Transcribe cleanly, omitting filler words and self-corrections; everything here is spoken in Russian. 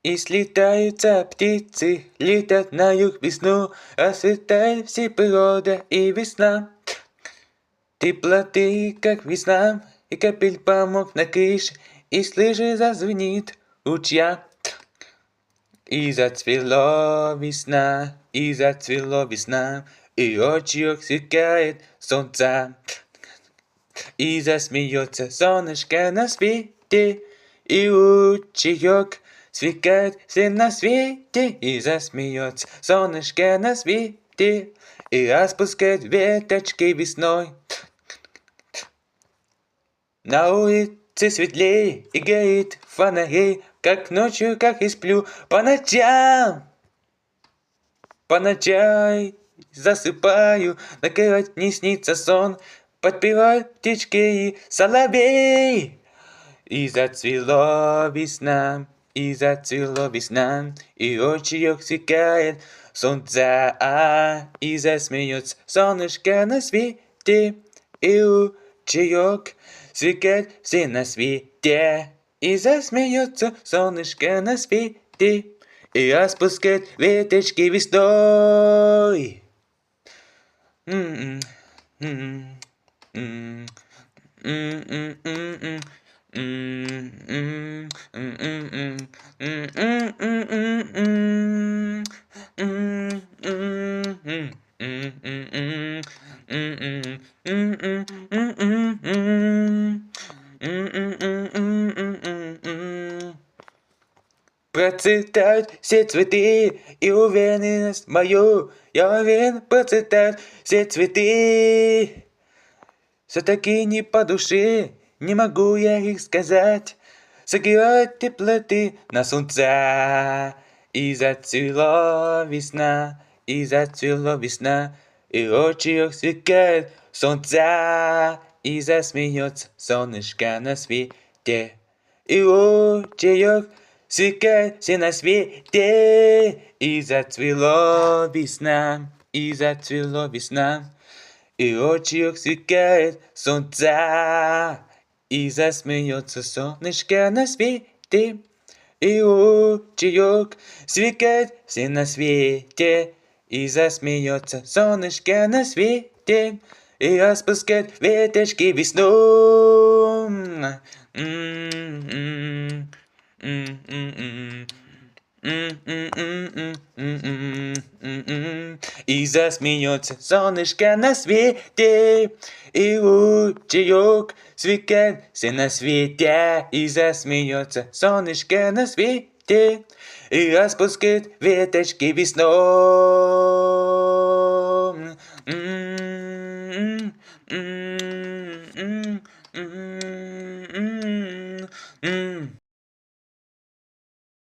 И слетаются птицы, летят на юг весну, расцветает все природа и весна. Теплоты, как весна, и капель помог на крыше, и слышишь, зазвенит ручья. И зацвело весна, и зацвело весна, и ручеек сверкает солнца. И засмеется солнышко на свете, и ручеек сверкает все на свете. И засмеется солнышко на свете, и распускает веточки весной. На улице светлее, и горит фонарей, как ночью, как и сплю по ночам. По ночам засыпаю, накрывать не снится сон, подпевают птички и соловей. И зацвело весна, и зацвело весна, и ручеек сверкает солнца. И засмеется солнышко на свете, и ручеек сверкает все на свете. И засмеется солнышко на свете, и распускает веточки весной. Процветают все цветы, и уверенность мою, я уверен, процветают все цветы. Все-таки не по душе, не могу я их сказать, согревают теплоты на солнца. И зацвела весна, и зацвела весна, и ручеек сверкает солнца. И засмеется солнышко на свете, и ручеек сверкает все на свете. И зацвела весна, и зацвела весна, и ручеек сверкает солнца. И засмеется солнышко на свете, и ручеек сверкает все на свете. И засмеется солнышко на свете, и распускает веточки весной. И засмеется солнышко на свете, и ручеек сверкает все на свете. И засмеется солнышко на свете, и распускает веточки весной.